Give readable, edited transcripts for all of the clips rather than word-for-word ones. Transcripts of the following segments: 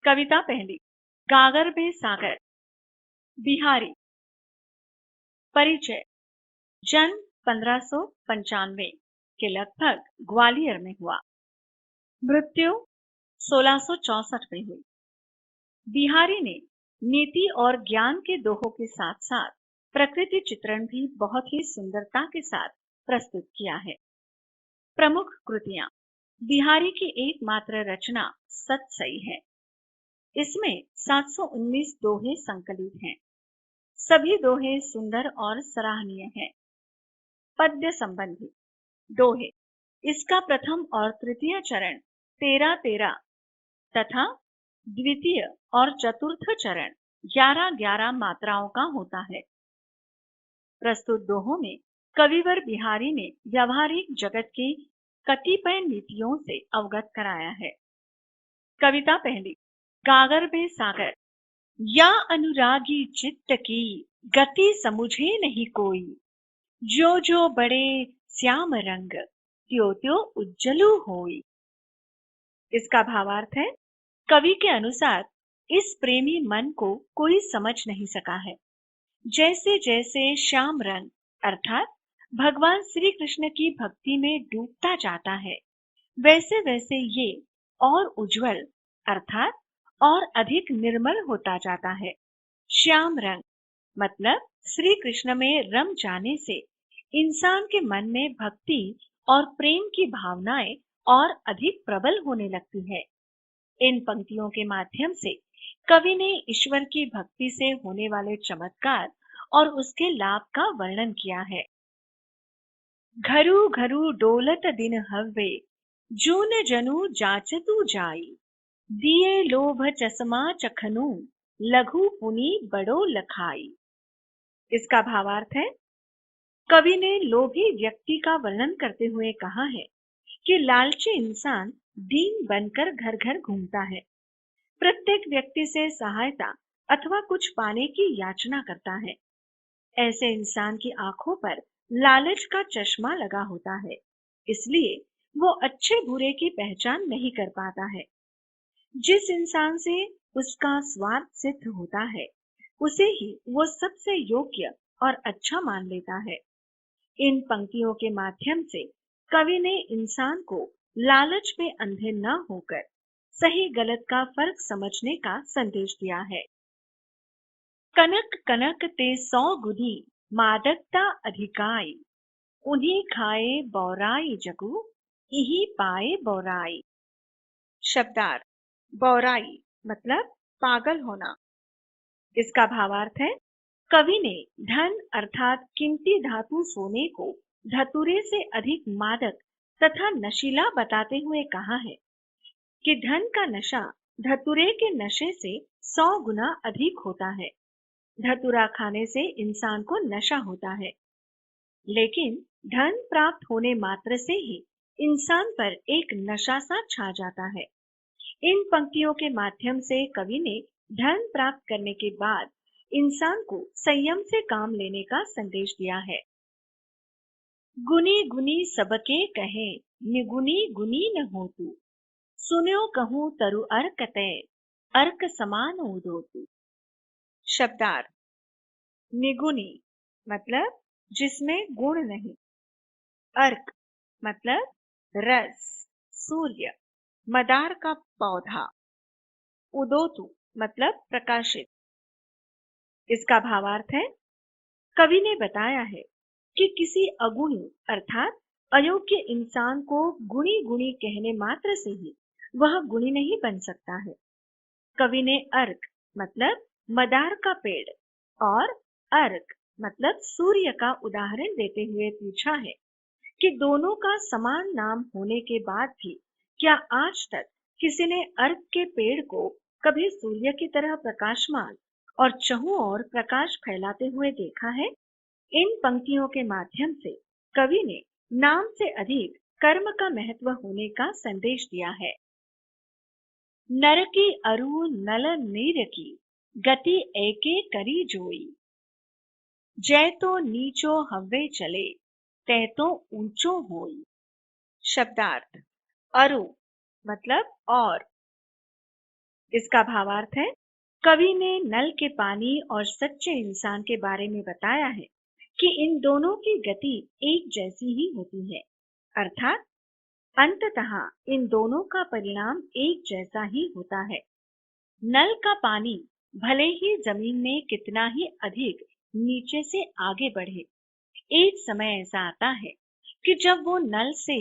कविता पहली। गागर में सागर। बिहारी। परिचय। जन्म 1595 के लगभग ग्वालियर में हुआ। मृत्यु 1664 में हुई। बिहारी ने नीति और ज्ञान के दोहों के साथ साथ प्रकृति चित्रण भी बहुत ही सुंदरता के साथ प्रस्तुत किया है। प्रमुख कृतियां। बिहारी की एकमात्र रचना सतसई है। इसमें 719 दोहे संकलित हैं। सभी दोहे सुंदर और सराहनीय हैं। पद्य संबंधी दोहे। इसका प्रथम और तृतीय चरण 13-13 तथा द्वितीय और चतुर्थ चरण 11-11 मात्राओं का होता है। प्रस्तुत दोहों में कविवर बिहारी ने व्यवहारिक जगत की कतिपय नीतियों से अवगत कराया है। कविता पहली। गागर में सागर। या अनुरागी चित्त की गति समझे नहीं कोई, जो जो बड़े श्याम रंग त्यो त्यो उज्जलु होई। इसका भावार्थ है, कवि के अनुसार इस प्रेमी मन को कोई समझ नहीं सका है। जैसे जैसे श्याम रंग अर्थात भगवान श्री कृष्ण की भक्ति में डूबता जाता है, वैसे वैसे ये और उज्जवल अर्थात और अधिक निर्मल होता जाता है। श्याम रंग मतलब श्री कृष्ण में रम जाने से इंसान के मन में भक्ति और प्रेम की भावनाएं और अधिक प्रबल होने लगती है। इन पंक्तियों के माध्यम से कवि ने ईश्वर की भक्ति से होने वाले चमत्कार और उसके लाभ का वर्णन किया है। घरू घरू डोलत दिन हव्वे, जून जनु जाचतु जाई, दिए लोभ चश्मा चखनु, लघु पुनि बड़ो लखाई। इसका भावार्थ है, कवि ने लोभी व्यक्ति का वर्णन करते हुए कहा है कि लालची इंसान दीन बनकर घर घर घूमता है, प्रत्येक व्यक्ति से सहायता अथवा कुछ पाने की याचना करता है। ऐसे इंसान की आंखों पर लालच का चश्मा लगा होता है, इसलिए वो अच्छे बुरे की पहचान नहीं कर पाता है। जिस इंसान से उसका स्वार्थ सिद्ध होता है, उसे ही वो सबसे योग्य और अच्छा मान लेता है। इन पंक्तियों के माध्यम से कवि ने इंसान को लालच में अंधे न होकर सही गलत का फर्क समझने का संदेश दिया है। कनक कनक ते 100 गुनी, मादकता अधिकाई, उन्हीं खाए बौराई जगु, इही पाए बौराई। शब्दार्थ। बौराई मतलब पागल होना। इसका भावार्थ है, कवि ने धन अर्थात कीमती धातु सोने को धतूरे से अधिक मादक तथा नशीला बताते हुए कहा है कि धन का नशा धतूरे के नशे से 100 गुना अधिक होता है। धतूरा खाने से इंसान को नशा होता है, लेकिन धन प्राप्त होने मात्र से ही इंसान पर एक नशा सा छा जाता है। इन पंक्तियों के माध्यम से कवि ने धन प्राप्त करने के बाद इंसान को संयम से काम लेने का संदेश दिया है। गुनी गुनी सबके कहे, निगुनी गुनी न हो तू, सुन्यो कहूँ तरु अर्क तय, अर्क समान उदो तू। शब्दार्थ। निगुनी मतलब जिसमें गुण नहीं। अर्क मतलब रस, सूर्य, मदार का पौधा। उदोतु मतलब प्रकाशित। इसका भावार्थ है, कवि ने बताया है कि किसी अगुणी अर्थात अयोग्य इंसान को गुणी गुणी कहने मात्र से ही वह गुणी नहीं बन सकता है। कवि ने अर्क मतलब मदार का पेड़ और अर्क मतलब सूर्य का उदाहरण देते हुए पूछा है कि दोनों का समान नाम होने के बाद भी क्या आज तक किसी ने अर्क के पेड़ को कभी सूर्य की तरह प्रकाशमान और चहुं ओर प्रकाश फैलाते हुए देखा है? इन पंक्तियों के माध्यम से कवि ने नाम से अधिक कर्म का महत्व होने का संदेश दिया है। नर की अरु नल नीर की, गति एके करी जोई, जय तो नीचो हव्वे चले, तय तो ऊंचो होई। शब्दार्थ। अरु मतलब और, इसका भावार्थ है, कवि ने नल के पानी और सच्चे इंसान के बारे में बताया है कि इन दोनों की गति एक जैसी ही होती है, अर्थात अंततः इन दोनों का परिणाम एक जैसा ही होता है। नल का पानी भले ही जमीन में कितना ही अधिक नीचे से आगे बढ़े, एक समय ऐसा आता है कि जब वो नल से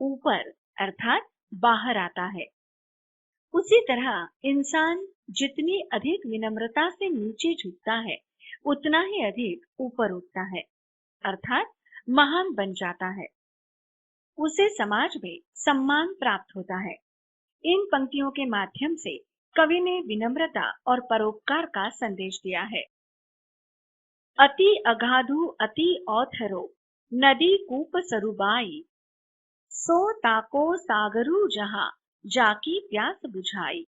ऊपर अर्थात बाहर आता है। उसी तरह इंसान जितनी अधिक विनम्रता से नीचे झुकता है, उतना ही अधिक ऊपर उठता है, अर्थात महान बन जाता है। उसे समाज में सम्मान प्राप्त होता है। इन पंक्तियों के माध्यम से कवि ने विनम्रता और परोपकार का संदेश दिया है। अति अगाधु अति औथरो, नदी कूप सरुबाई, सो ताको सागरु जहां, जाकी प्यास बुझाई।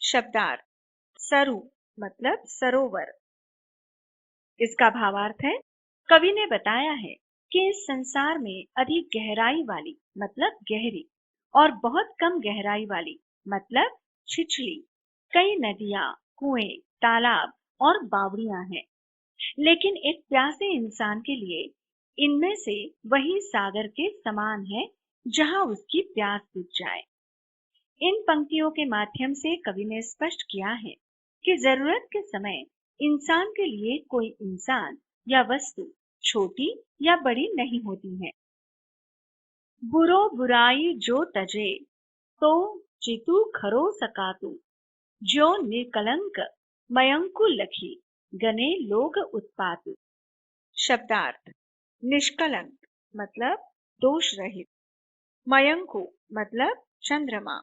शब्दार्थ, सरु मतलब सरोवर। इसका भावार्थ है, कवि ने बताया है कि इस संसार में अधिक गहराई वाली मतलब गहरी और बहुत कम गहराई वाली मतलब छिछली कई नदियां, कुएं, तालाब और बावड़ियां हैं, लेकिन एक प्यासे इंसान के लिए इनमें से वही सागर के समान है जहां उसकी प्यास बुझ जाए। इन पंक्तियों के माध्यम से कवि ने स्पष्ट किया है कि जरूरत के समय इंसान के लिए कोई इंसान या वस्तु छोटी या बड़ी नहीं होती है। बुरो बुराई जो तजे, तो चितु खरो सकातु, जो निर्कलंक मयंकु लखी, गने लोग उत्पातु। शब्दार्थ, निष्कलंक मतलब दोष रहित, मयंकु मतलब चंद्रमा,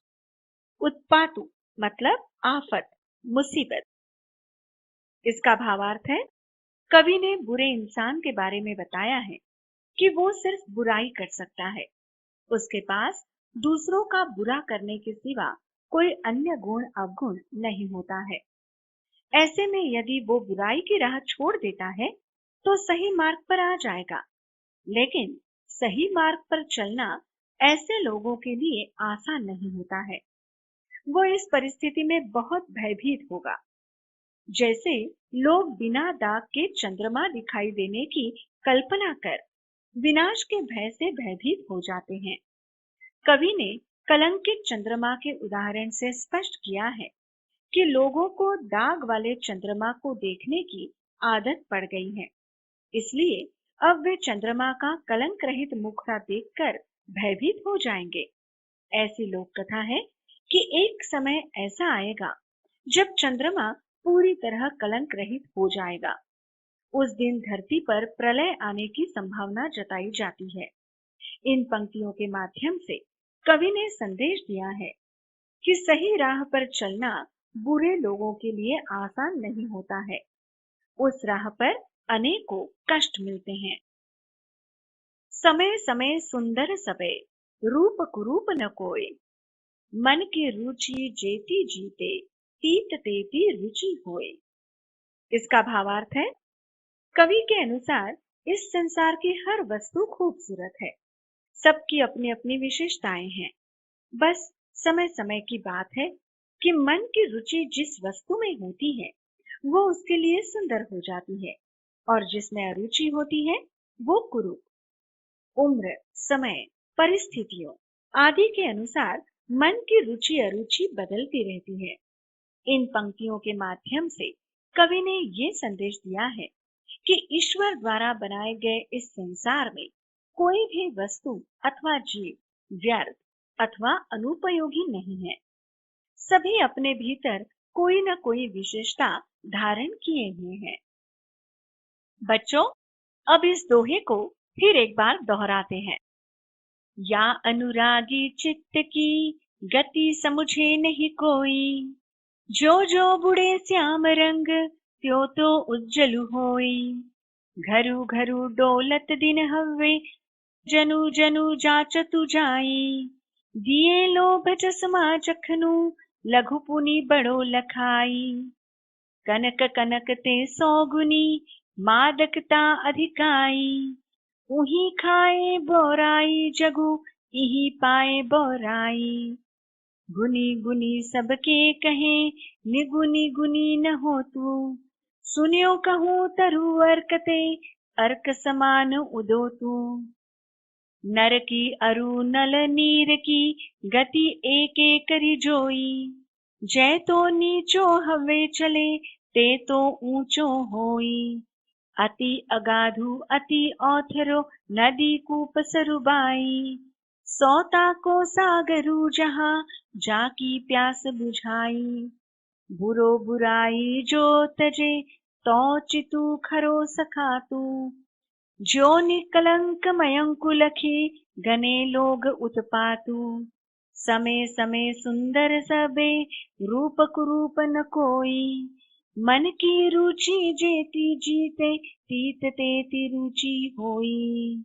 उत्पातु मतलब आफत, मुसीबत। इसका भावार्थ है, कवि ने बुरे इंसान के बारे में बताया है कि वो सिर्फ बुराई कर सकता है, उसके पास दूसरों का बुरा करने के सिवा कोई अन्य गुण अवगुण नहीं होता है। ऐसे में यदि वो बुराई की राह छोड़ देता है तो सही मार्ग पर आ जाएगा, लेकिन सही मार्ग पर चलना ऐसे लोगों के लिए आसान नहीं होता है। वो इस परिस्थिति में बहुत भयभीत होगा, जैसे लोग बिना दाग के चंद्रमा दिखाई देने की कल्पना कर विनाश के भय से भयभीत हो जाते हैं। कवि ने कलंकित चंद्रमा के उदाहरण से स्पष्ट किया है कि लोगों को दाग वाले चंद्रमा को देखने की आदत पड़ गई है, इसलिए अब वे चंद्रमा का कलंक रहित मुखड़ा देखकर भयभीत हो जाएंगे। ऐसी लोक कथा है कि एक समय ऐसा आएगा जब चंद्रमा पूरी तरह कलंक रहित हो जाएगा। उस दिन धरती पर प्रलय आने की संभावना जताई जाती है। इन पंक्तियों के माध्यम से कवि ने संदेश दिया है कि सही राह पर चलना बुरे लोगों के लिए आसान नहीं होता है। उस राह पर अनेकों कष्ट मिलते हैं। समय समय सुंदर सबे, रूप कुरूप न कोय, मन की रुचि जेती जीते, तीत तेती रुचि होए। इसका भावार्थ है, कवि के अनुसार इस संसार की हर वस्तु खूबसूरत है, सबकी अपनी अपनी विशेषताएं हैं। बस समय समय की बात है कि मन की रुचि जिस वस्तु में होती है वो उसके लिए सुंदर हो जाती है, और जिसमें अरुचि होती है वो कुरूप। उम्र, समय, परिस्थितियों आदि के अनुसार मन की रुचि अरुचि बदलती रहती है। इन पंक्तियों के माध्यम से कवि ने ये संदेश दिया है कि ईश्वर द्वारा बनाए गए इस संसार में कोई भी वस्तु अथवा जीव व्यर्थ अथवा अनुपयोगी नहीं है। सभी अपने भीतर कोई न कोई विशेषता धारण किए हुए हैं। बच्चों, अब इस दोहे को फिर एक बार दोहराते हैं। या अनुरागी चित्त की गति समझे नहीं कोई, जो जो बुढ़े श्याम रंग त्यो तो उज्जल होई। घरु घरु डोलत दिन हवे, जनु जनु जाचतु जाई। दिए लोभ चश्मा चखनु, लघु पुनि बड़ो लखाई। कनक कनक ते सौगुनी, मादकता अधिकाई। उही खाए बोराई जगु, इही पाए बोराई। गुनी गुनी सबके कहे, निगुनी गुनी न हो तू। सुनियो कहूँ तरु अर्कते, अर्क समान उदो तू। नर की अरु नल नीर की, गति एक एक करी जोई। जय तो नीचो हवे चले, ते तो ऊंचो होई। अति अगाधु अति औथरो, नदी कूप सरुबाई। सौता को सागरु जहाँ, जाकी प्यास बुझाई। बुरो बुराई जो तजे, तो चितु खरो सखा तू। ज्यो निकलंक मयंकु लखी, गने लोग उत्पातु। समय समय सुंदर सबे, रूप कुरूप न कोई। मन की रुचि जेती जीते, तीत तेती रुचि होई।